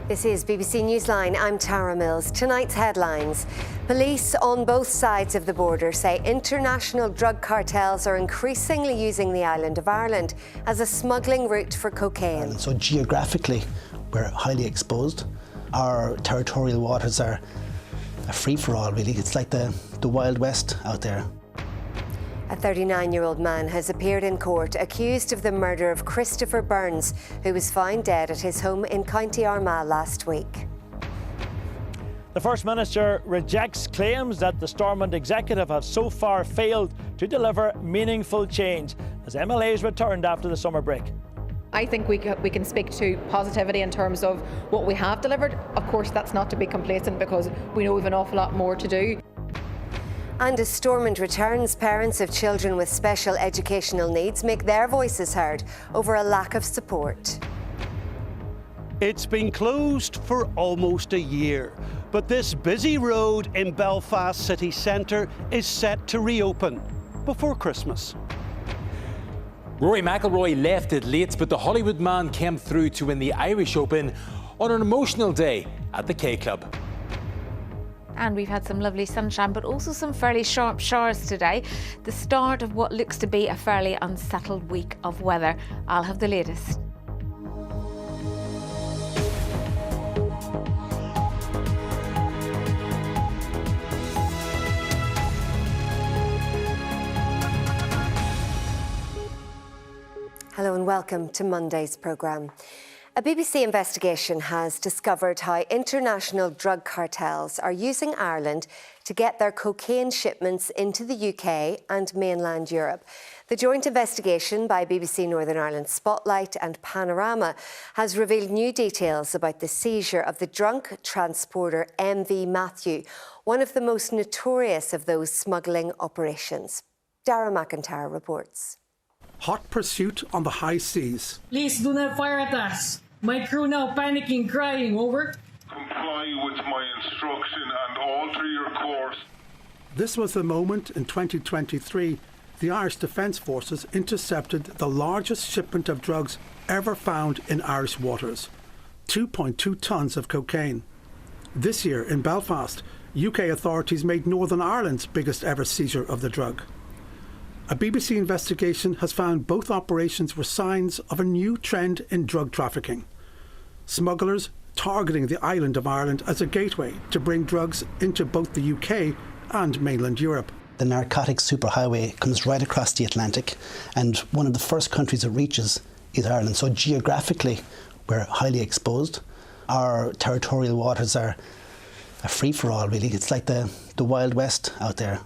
This is BBC Newsline. I'm Tara Mills. Tonight's headlines. Police on both sides of the border say international drug cartels are increasingly using the island of Ireland as a smuggling route for cocaine. So geographically, we're highly exposed. Our territorial waters are a free-for-all, really. It's like the Wild West out there. A 39-year-old man has appeared in court accused of the murder of Christopher Burns, who was found dead at his home in County Armagh last week. The First Minister rejects claims that the Stormont executive have so far failed to deliver meaningful change as MLAs returned after the summer break. I think we can speak to positivity in terms of what we have delivered. Of course, that's not to be complacent because we know we've an awful lot more to do. And as Stormont returns, parents of children with special educational needs make their voices heard over a lack of support. It's been closed for almost a year, but this busy road in Belfast city centre is set to reopen before Christmas. Rory McIlroy left it late, but the Hollywood man came through to win the Irish Open on an emotional day at the K Club. And we've had some lovely sunshine, but also some fairly sharp showers today. The start of what looks to be a fairly unsettled week of weather. I'll have the latest. Hello and welcome to Monday's programme. A BBC investigation has discovered how international drug cartels are using Ireland to get their cocaine shipments into the UK and mainland Europe. The joint investigation by BBC Northern Ireland Spotlight and Panorama has revealed new details about the seizure of the drunk transporter MV Matthew, one of the most notorious of those smuggling operations. Dara McIntyre reports. Hot pursuit on the high seas. Please do not fire at us. My crew now panicking, crying, over. Comply with my instruction and alter your course. This was the moment in 2023 the Irish Defence Forces intercepted the largest shipment of drugs ever found in Irish waters, 2.2 tonnes of cocaine. This year in Belfast, UK authorities made Northern Ireland's biggest ever seizure of the drug. A BBC investigation has found both operations were signs of a new trend in drug trafficking. Smugglers targeting the island of Ireland as a gateway to bring drugs into both the UK and mainland Europe. The narcotics superhighway comes right across the Atlantic, and one of the first countries it reaches is Ireland. So geographically, we're highly exposed. Our territorial waters are a free-for-all, really. It's like the Wild West out there.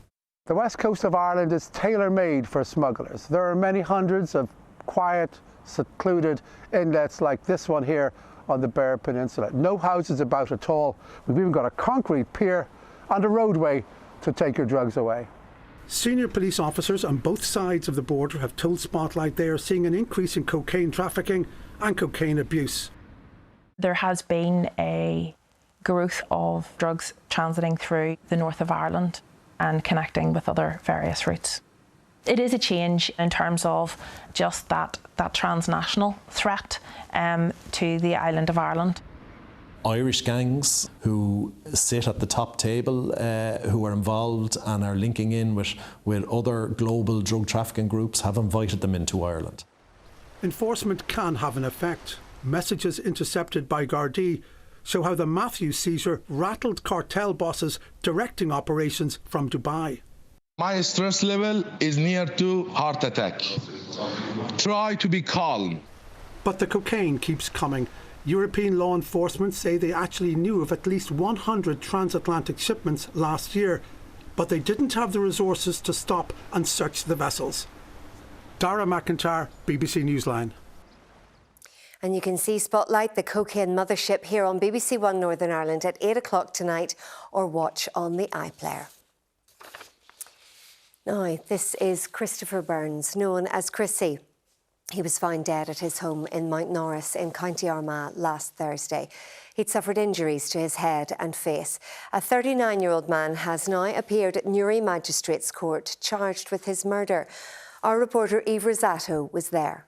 The west coast of Ireland is tailor-made for smugglers. There are many hundreds of quiet, secluded inlets like this one here on the Bear Peninsula. No houses about at all. We've even got a concrete pier and a roadway to take your drugs away. Senior police officers on both sides of the border have told Spotlight they are seeing an increase in cocaine trafficking and cocaine abuse. There has been a growth of drugs transiting through the north of Ireland and connecting with other various routes. It is a change in terms of just that transnational threat to the island of Ireland. Irish gangs who sit at the top table, who are involved and are linking in with other global drug trafficking groups, have invited them into Ireland. Enforcement can have an effect. Messages intercepted by Gardaí show how the Matthew seizure rattled cartel bosses directing operations from Dubai. My stress level is near to heart attack. Try to be calm. But the cocaine keeps coming. European law enforcement say they actually knew of at least 100 transatlantic shipments last year, but they didn't have the resources to stop and search the vessels. Dara McIntyre, BBC Newsline. And you can see Spotlight, the cocaine mothership, here on BBC One Northern Ireland at 8 o'clock tonight, or watch on the iPlayer. Now, this is Christopher Burns, known as Chrissy. He was found dead at his home in Mount Norris in County Armagh last Thursday. He'd suffered injuries to his head and face. A 39-year-old man has now appeared at Newry Magistrates Court charged with his murder. Our reporter Eve Rosato was there.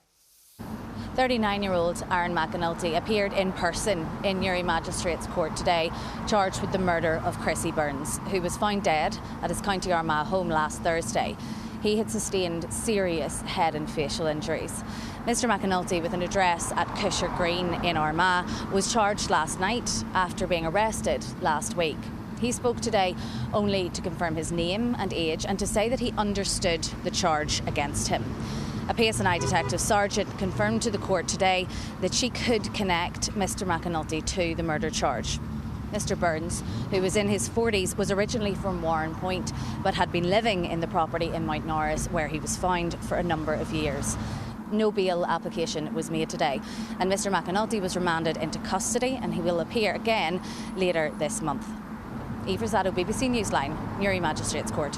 39-year-old Aaron McAnulty appeared in person in Newry Magistrates Court today, charged with the murder of Chrissy Burns, who was found dead at his County Armagh home last Thursday. He had sustained serious head and facial injuries. Mr McAnulty, with an address at Cusher Green in Armagh, was charged last night after being arrested last week. He spoke today only to confirm his name and age and to say that he understood the charge against him. A PSNI detective sergeant confirmed to the court today that she could connect Mr McAnulty to the murder charge. Mr Burns, who was in his 40s, was originally from Warren Point but had been living in the property in Mount Norris where he was found for a number of years. No bail application was made today, and Mr McAnulty was remanded into custody and he will appear again later this month. Eva Rosado, BBC Newsline, Newry Magistrates Court.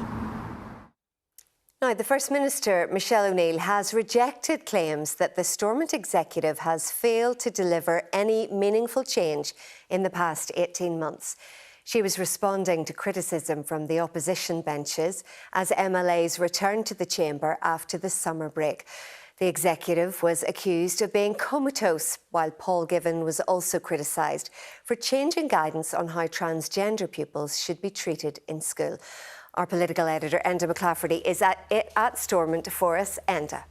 Now, the First Minister, Michelle O'Neill, has rejected claims that the Stormont executive has failed to deliver any meaningful change in the past 18 months. She was responding to criticism from the opposition benches as MLAs returned to the chamber after the summer break. The executive was accused of being comatose, while Paul Givan was also criticised for changing guidance on how transgender pupils should be treated in school. Our political editor, Enda McClafferty, is at Stormont for us. Enda.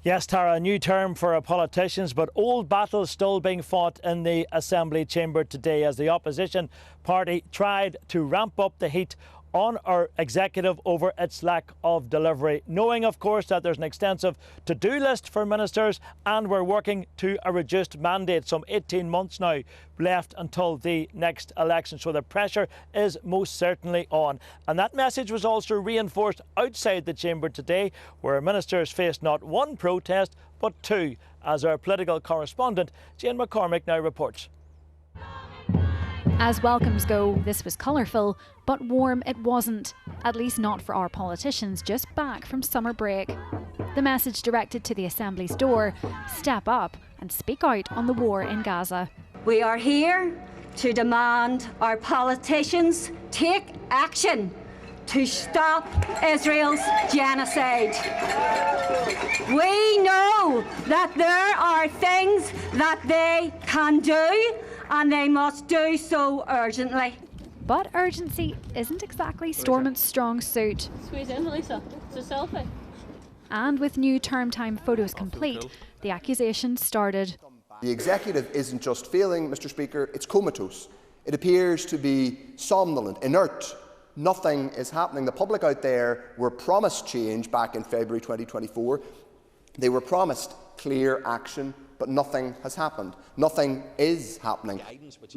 Yes, Tara, a new term for politicians, but old battles still being fought in the Assembly chamber today as the opposition party tried to ramp up the heat on our executive over its lack of delivery, knowing, of course, that there's an extensive to-do list for ministers and we're working to a reduced mandate, some 18 months now left until the next election. So the pressure is most certainly on. And that message was also reinforced outside the chamber today, where ministers faced not one protest, but two, as our political correspondent, Jane McCormick, now reports. As welcomes go, this was colourful, but warm it wasn't, at least not for our politicians just back from summer break. The message directed to the Assembly's door: step up and speak out on the war in Gaza. We are here to demand our politicians take action to stop Israel's genocide. We know that there are things that they can do, and they must do so urgently. But urgency isn't exactly Stormont's strong suit. Squeeze in, Lisa. It's a selfie. And with new term time photos complete, the accusations started. The executive isn't just failing, Mr Speaker, it's comatose. It appears to be somnolent, inert. Nothing is happening. The public out there were promised change back in February 2024. They were promised clear action, but nothing has happened. Nothing is happening.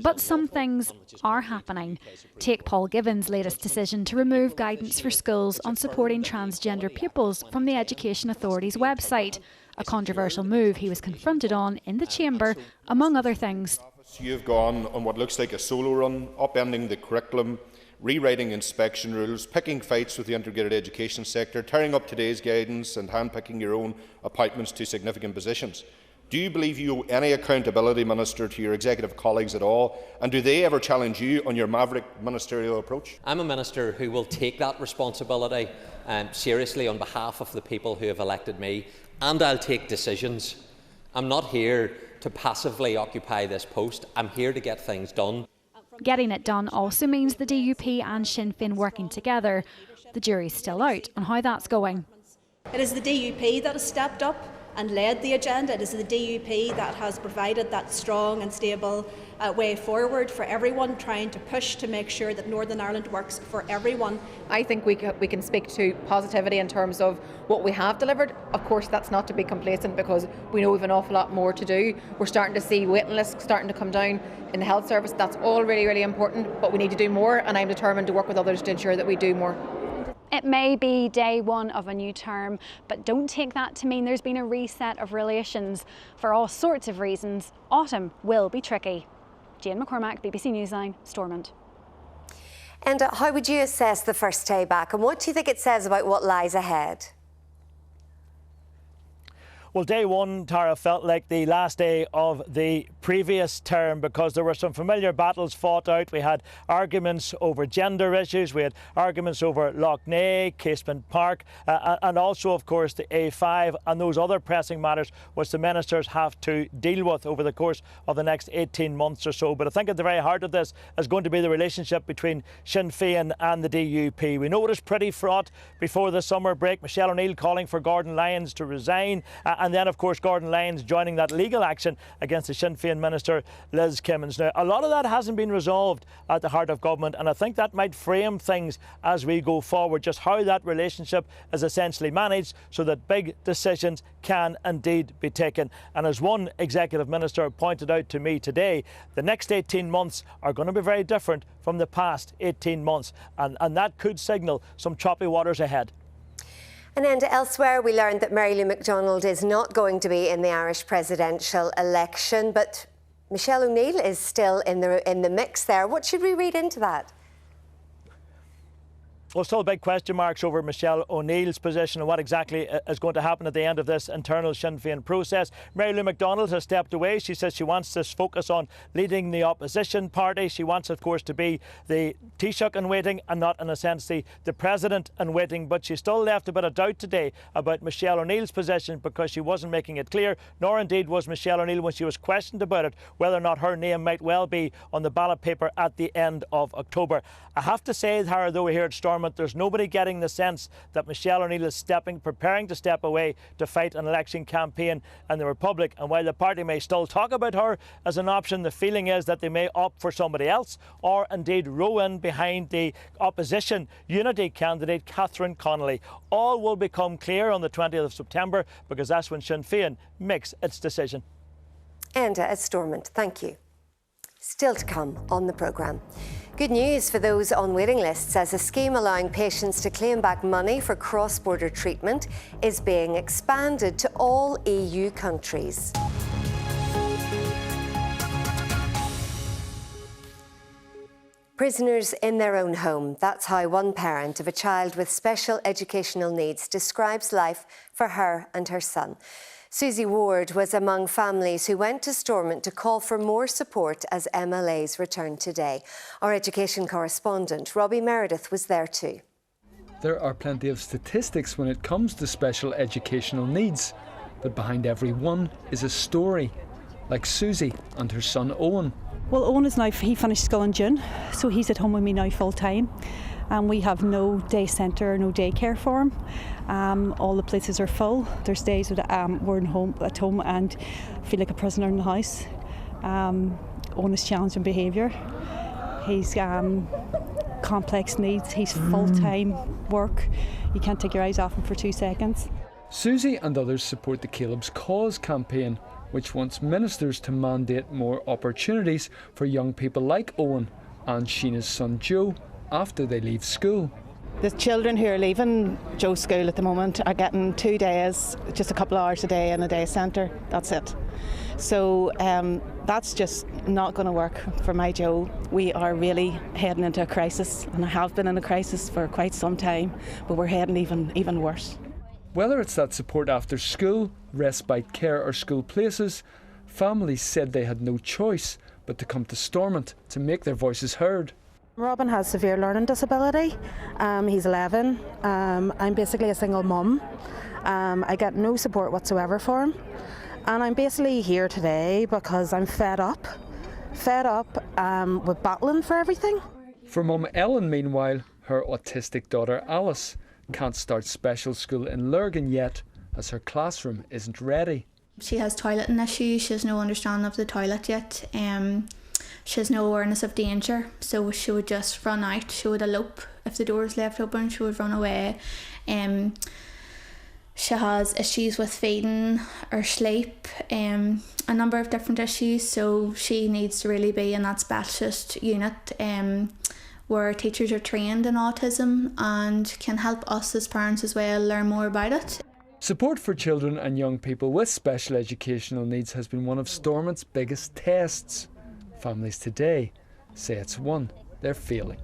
But some things are happening. Take Paul Givan's latest decision to remove guidance for schools on supporting transgender pupils from the Education Authority's website, a controversial move he was confronted on in the chamber, among other things. You've gone on what looks like a solo run, upending the curriculum, rewriting inspection rules, picking fights with the integrated education sector, tearing up today's guidance and handpicking your own appointments to significant positions. Do you believe you owe any accountability, Minister, to your executive colleagues at all? And do they ever challenge you on your maverick ministerial approach? I'm a minister who will take that responsibility seriously on behalf of the people who have elected me, and I'll take decisions. I'm not here to passively occupy this post. I'm here to get things done. Getting it done also means the DUP and Sinn Féin working together. The jury's still out on how that's going. It is the DUP that has stepped up and led the agenda. It is the DUP that has provided that strong and stable way forward for everyone, trying to push to make sure that Northern Ireland works for everyone. I think we can speak to positivity in terms of what we have delivered. Of course, that's not to be complacent because we know we have an awful lot more to do. We're starting to see waiting lists starting to come down in the health service. That's all really, really important, but we need to do more, and I'm determined to work with others to ensure that we do more. It may be day one of a new term, but don't take that to mean there's been a reset of relations. For all sorts of reasons, autumn will be tricky. Jane McCormack, BBC Newsline, Stormont. And how would you assess the first day back, and what do you think it says about what lies ahead? Well, day one, Tara, felt like the last day of the previous term because there were some familiar battles fought out. We had arguments over gender issues, we had arguments over Lough Neagh, Casement Park, and also, of course, the A5 and those other pressing matters which the ministers have to deal with over the course of the next 18 months or so. But I think at the very heart of this is going to be the relationship between Sinn Féin and the DUP. We know it was pretty fraught before the summer break. Michelle O'Neill calling for Gordon Lyons to resign, and then, of course, Gordon Lyons joining that legal action against the Sinn Féin minister, Liz Kimmins. Now, a lot of that hasn't been resolved at the heart of government, and I think that might frame things as we go forward, just how that relationship is essentially managed so that big decisions can indeed be taken. And as one executive minister pointed out to me today, the next 18 months are going to be very different from the past 18 months, and that could signal some choppy waters ahead. And then elsewhere, we learned that Mary Lou McDonald is not going to be in the Irish presidential election, but Michelle O'Neill is still in the mix there. What should we read into that? Well, still big question marks over Michelle O'Neill's position and what exactly is going to happen at the end of this internal Sinn Féin process. Mary Lou McDonald has stepped away. She says she wants to focus on leading the opposition party. She wants, of course, to be the Taoiseach in waiting and not, in a sense, the president in waiting. But she still left a bit of doubt today about Michelle O'Neill's position because she wasn't making it clear, nor indeed was Michelle O'Neill when she was questioned about it, whether or not her name might well be on the ballot paper at the end of October. I have to say, Tara, though, here at Stormont, there's nobody getting the sense that Michelle O'Neill is preparing to step away to fight an election campaign in the Republic. And while the party may still talk about her as an option, the feeling is that they may opt for somebody else or indeed row in behind the opposition unity candidate, Catherine Connolly. All will become clear on the 20th of September because that's when Sinn Féin makes its decision. Enda at Stormont, thank you. Still to come on the programme. Good news for those on waiting lists as a scheme allowing patients to claim back money for cross-border treatment is being expanded to all EU countries. Prisoners in their own home. That's how one parent of a child with special educational needs describes life for her and her son. Susie Ward was among families who went to Stormont to call for more support as MLAs returned today. Our education correspondent, Robbie Meredith, was there too. There are plenty of statistics when it comes to special educational needs, but behind every one is a story, like Susie and her son Owen. Well, Owen is now, he finished school in June, so he's at home with me now full time. And we have no day centre, no daycare for him. All the places are full. There's days that we're at home and feel like a prisoner in the house. Owen is challenging behaviour. He's complex needs. He's full-time work. You can't take your eyes off him for 2 seconds. Susie and others support the Caleb's Cause campaign, which wants ministers to mandate more opportunities for young people like Owen and Sheena's son Joe after they leave school. The children who are leaving Joe's school at the moment are getting 2 days, just a couple of hours a day in a day centre. That's it. So that's just not going to work for my Joe. We are really heading into a crisis, and I have been in a crisis for quite some time, but we're heading even worse. Whether it's that support after school, respite care or school places, families said they had no choice but to come to Stormont to make their voices heard. Robin has severe learning disability. He's 11. I'm basically a single mum. I get no support whatsoever for him. And I'm basically here today because I'm fed up with battling for everything. For mum Ellen, meanwhile, her autistic daughter Alice can't start special school in Lurgan yet as her classroom isn't ready. She has toileting issues. She has no understanding of the toilet yet. She has no awareness of danger, so she would just run out. She would elope. If the door is left open, she would run away. She has issues with feeding or sleep, a number of different issues, so she needs to really be in that specialist unit where teachers are trained in autism and can help us as parents as well learn more about it. Support for children and young people with special educational needs has been one of Stormont's biggest tests. Families today say it's one they're failing.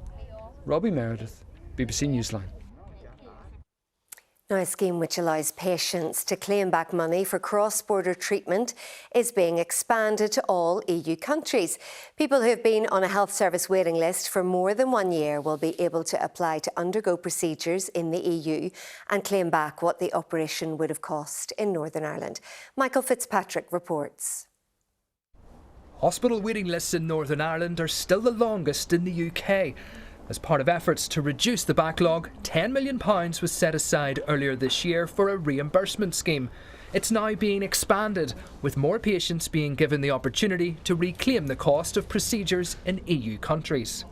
Robbie Meredith, BBC Newsline. Now, a scheme which allows patients to claim back money for cross-border treatment is being expanded to all EU countries. People who have been on a health service waiting list for more than 1 year will be able to apply to undergo procedures in the EU and claim back what the operation would have cost in Northern Ireland. Michael Fitzpatrick reports. Hospital waiting lists in Northern Ireland are still the longest in the UK. As part of efforts to reduce the backlog, £10 million was set aside earlier this year for a reimbursement scheme. It's now being expanded, with more patients being given the opportunity to reclaim the cost of procedures in EU countries.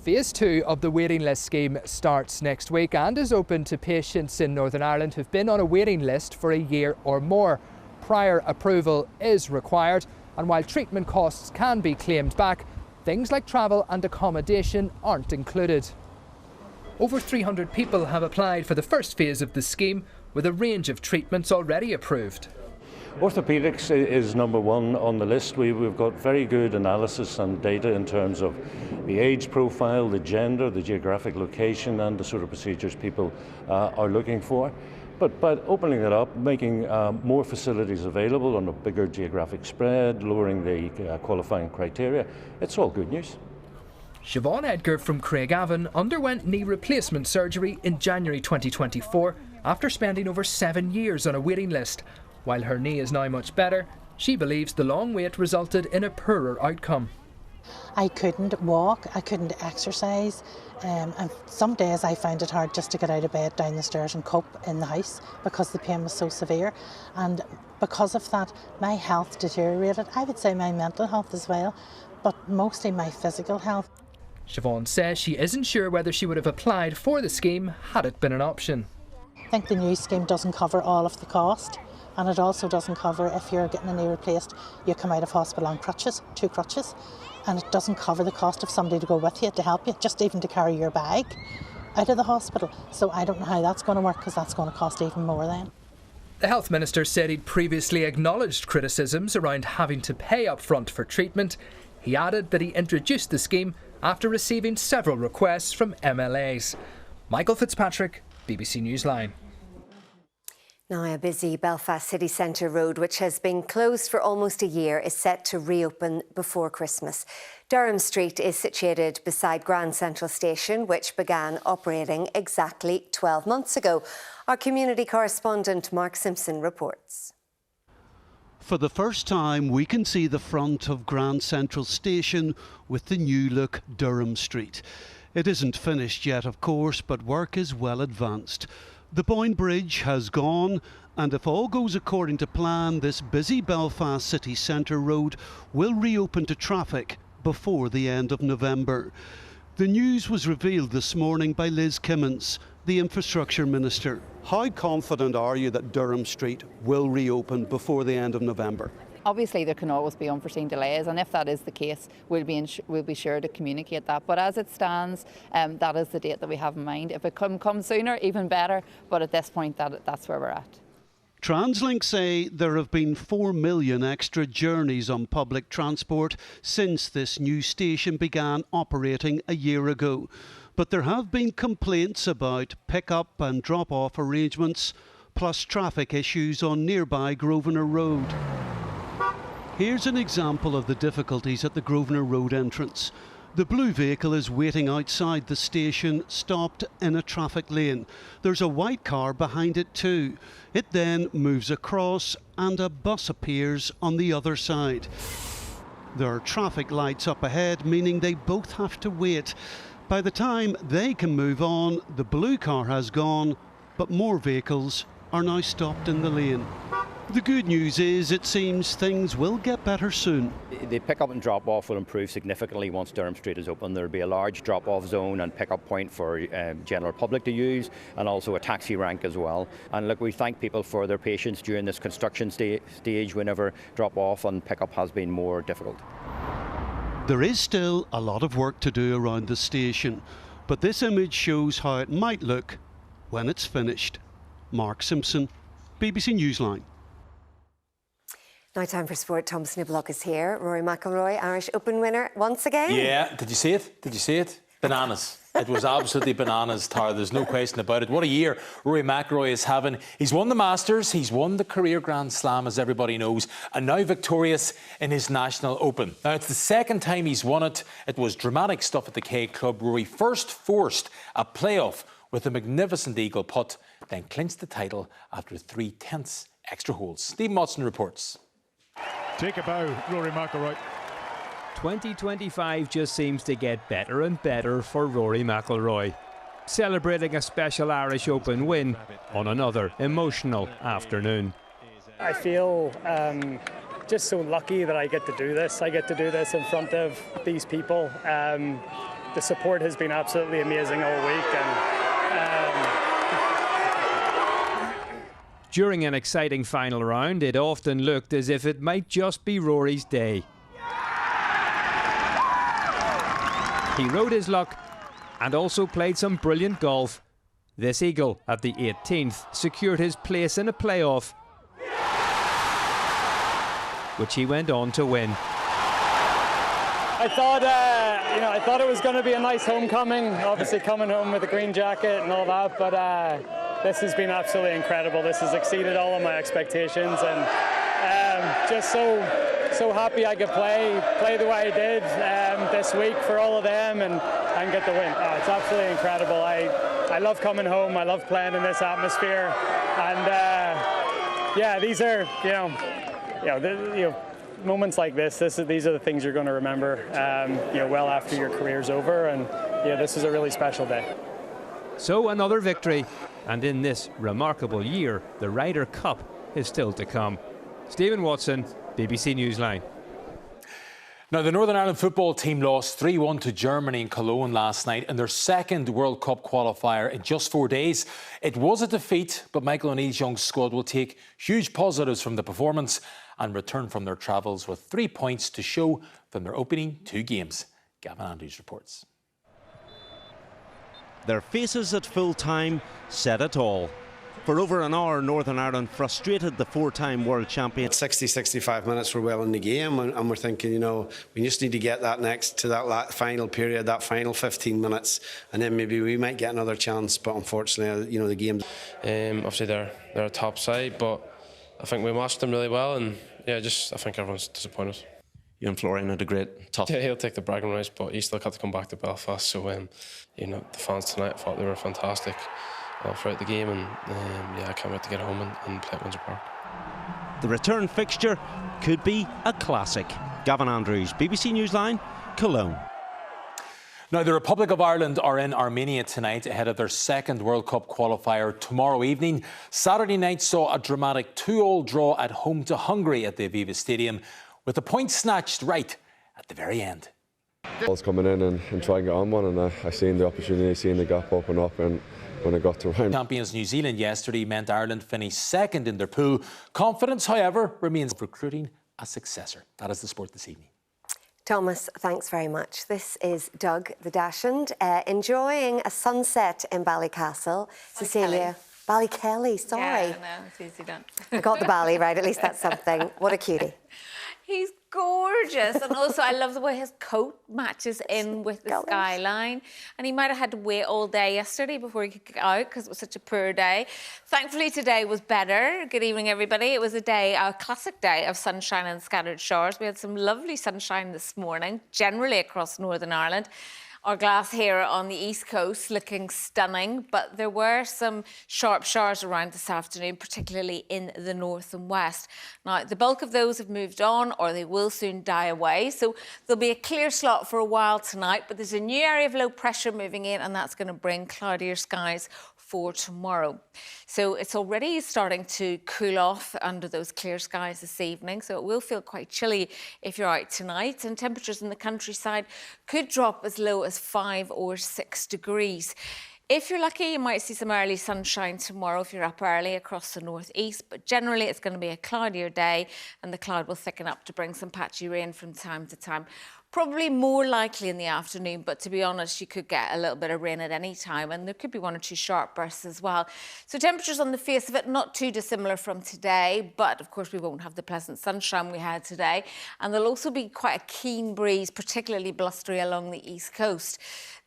Phase 2 of the waiting list scheme starts next week and is open to patients in Northern Ireland who've been on a waiting list for a year or more. Prior approval is required, and while treatment costs can be claimed back, things like travel and accommodation aren't included. Over 300 people have applied for the first phase of the scheme, with a range of treatments already approved. Orthopaedics is number one on the list. We've got very good analysis and data in terms of the age profile, the gender, the geographic location and the sort of procedures people are looking for. But by opening it up, making more facilities available on a bigger geographic spread, lowering the qualifying criteria, it's all good news. Siobhan Edgar from Craigavon underwent knee replacement surgery in January 2024 after spending over 7 years on a waiting list. While her knee is now much better, she believes the long wait resulted in a poorer outcome. I couldn't walk, I couldn't exercise, and some days I found it hard just to get out of bed, down the stairs and cope in the house because the pain was so severe, and because of that my health deteriorated. I would say my mental health as well, but mostly my physical health. Siobhan says she isn't sure whether she would have applied for the scheme had it been an option. I think the new scheme doesn't cover all of the cost, and it also doesn't cover if you're getting a knee replaced, you come out of hospital on crutches, 2 crutches. And it doesn't cover the cost of somebody to go with you, to help you, just even to carry your bag out of the hospital. So I don't know how that's going to work, because that's going to cost even more then. The Health Minister said he'd previously acknowledged criticisms around having to pay up front for treatment. He added that he introduced the scheme after receiving several requests from MLAs. Michael Fitzpatrick, BBC Newsline. Now, a busy Belfast city centre road, which has been closed for almost a year, is set to reopen before Christmas. Durham Street is situated beside Grand Central Station, which began operating exactly 12 months ago. Our community correspondent Mark Simpson reports. For the first time, we can see the front of Grand Central Station with the new look Durham Street. It isn't finished yet, of course, but work is well advanced. The Boyne Bridge has gone, and if all goes according to plan, this busy Belfast city centre road will reopen to traffic before the end of November. The news was revealed this morning by Liz Kimmins, the Infrastructure Minister. How confident are you that Durham Street will reopen before the end of November? Obviously there can always be unforeseen delays, and if that is the case, we'll be sure to communicate that. But as it stands, that is the date that we have in mind. If it comes sooner, even better, but at this point that's where we're at. TransLink say there have been 4 million extra journeys on public transport since this new station began operating a year ago. But there have been complaints about pick-up and drop-off arrangements, plus traffic issues on nearby Grosvenor Road. Here's an example of the difficulties at the Grosvenor Road entrance. The blue vehicle is waiting outside the station, stopped in a traffic lane. There's a white car behind it too. It then moves across and a bus appears on the other side. There are traffic lights up ahead, meaning they both have to wait. By the time they can move on, the blue car has gone, but more vehicles are now stopped in the lane. The good news is it seems things will get better soon. The pick-up and drop-off will improve significantly once Durham Street is open. There will be a large drop-off zone and pick-up point for general public to use, and also a taxi rank as well. And look, we thank people for their patience during this construction stage whenever drop-off and pick-up has been more difficult. There is still a lot of work to do around the station, but this image shows how it might look when it's finished. Mark Simpson, BBC Newsline. Now time for sport. Thomas Niblock is here. Rory McIlroy, Irish Open winner once again. Yeah, did you see it? Did you see it? Bananas. It was absolutely bananas, Tara. There's no question about it. What a year Rory McIlroy is having. He's won the Masters, he's won the career Grand Slam, as everybody knows, and now victorious in his National Open. Now, it's the second time he's won it. It was dramatic stuff at the K Club. Rory first forced a playoff with a magnificent eagle putt, then clinched the title after 3/10 extra holes. Steve Motson reports. Take a bow, Rory McIlroy. 2025 just seems to get better and better for Rory McIlroy, celebrating a special Irish Open win on another emotional afternoon. I feel just so lucky that I get to do this. I get to do this in front of these people. The support has been absolutely amazing all week. During an exciting final round, it often looked as if it might just be Rory's day. He rode his luck and also played some brilliant golf. This eagle at the 18th secured his place in a playoff, which he went on to win. I thought it was going to be a nice homecoming, obviously coming home with a green jacket and all that, but this has been absolutely incredible. This has exceeded all of my expectations, and just so happy I could play the way I did this week for all of them and get the win. It's absolutely incredible. I love coming home. I love playing in this atmosphere, and these are moments like this. These are the things you're going to remember well after your career's over, and this is a really special day. So another victory, and in this remarkable year, the Ryder Cup is still to come. Stephen Watson, BBC Newsline. Now, the Northern Ireland football team lost 3-1 to Germany in Cologne last night in their second World Cup qualifier in just 4 days. It was a defeat, but Michael O'Neill's young squad will take huge positives from the performance and return from their travels with 3 points to show from their opening 2 games. Gavin Andrews reports. Their faces at full time said it all. For over an hour, Northern Ireland frustrated the 4-time world champion. 60-65 minutes we're well in the game, and we're thinking, we just need to get that next to that final period, that final 15 minutes, and then maybe we might get another chance. But unfortunately, the game. Obviously, they're a top side, but I think we matched them really well, and I think everyone's disappointed. Ian Florian had a great tough. Yeah, he'll take the bragging rights, but he still got to come back to Belfast. So, the fans tonight, I thought they were fantastic all throughout the game, and I can't wait to get home and play at Windsor Park. The return fixture could be a classic. Gavin Andrews, BBC Newsline, Cologne. Now, the Republic of Ireland are in Armenia tonight ahead of their second World Cup qualifier tomorrow evening. Saturday night saw a dramatic 2-2 draw at home to Hungary at the Aviva Stadium, with the point snatched right at the very end. I was coming in and trying to get on one, and I seen the opportunity, seen the gap open up, and when I got to round. Champions New Zealand yesterday meant Ireland finished second in their pool. Confidence, however, remains recruiting a successor. That is the sport this evening. Thomas, thanks very much. This is Doug the Dashund, enjoying a sunset in Ballycastle. Cecilia. Ballykelly, sorry. Yeah, no, it's easy done. I got the Bally right, at least that's something. What a cutie. He's gorgeous, and also I love the way his coat matches in with the skyline. And he might have had to wait all day yesterday before he could get out because it was such a poor day. Thankfully, today was better. Good evening, everybody. It was a classic day of sunshine and scattered showers. We had some lovely sunshine this morning, generally across Northern Ireland. Our glass here on the East Coast looking stunning, but there were some sharp showers around this afternoon, particularly in the north and west. Now, the bulk of those have moved on, or they will soon die away, so there'll be a clear slot for a while tonight, but there's a new area of low pressure moving in, and that's going to bring cloudier skies for tomorrow. So it's already starting to cool off under those clear skies this evening, so it will feel quite chilly if you're out tonight, and temperatures in the countryside could drop as low as 5 or 6 degrees. If you're lucky, you might see some early sunshine tomorrow if you're up early across the northeast, but generally it's going to be a cloudier day and the cloud will thicken up to bring some patchy rain from time to time. Probably more likely in the afternoon, but to be honest, you could get a little bit of rain at any time and there could be one or two sharp bursts as well. So temperatures on the face of it, not too dissimilar from today, but of course we won't have the pleasant sunshine we had today. And there'll also be quite a keen breeze, particularly blustery along the east coast.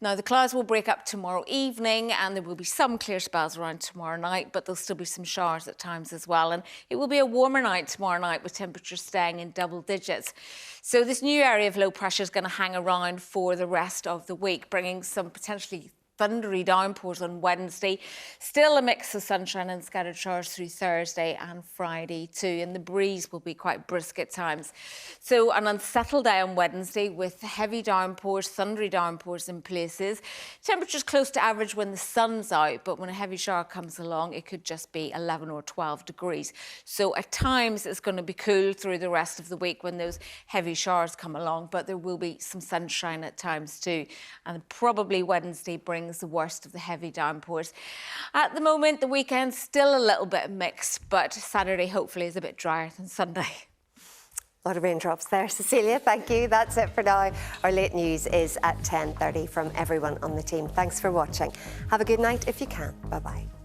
Now, the clouds will break up tomorrow evening and there will be some clear spells around tomorrow night, but there'll still be some showers at times as well. And it will be a warmer night tomorrow night with temperatures staying in double digits. So this new area of low pressure is going to hang around for the rest of the week, bringing some potentially thundery downpours on Wednesday. Still a mix of sunshine and scattered showers through Thursday and Friday too, and the breeze will be quite brisk at times. So an unsettled day on Wednesday with heavy downpours, thundery downpours in places. Temperatures close to average when the sun's out, but when a heavy shower comes along, it could just be 11 or 12 degrees. So at times it's going to be cool through the rest of the week when those heavy showers come along, but there will be some sunshine at times too. And probably Wednesday brings the worst of the heavy downpours. At the moment, the weekend's still a little bit mixed, but Saturday hopefully is a bit drier than Sunday. A lot of raindrops there, Cecilia. Thank you. That's it for now. Our late news is at 10:30 from everyone on the team. Thanks for watching. Have a good night if you can. Bye-bye.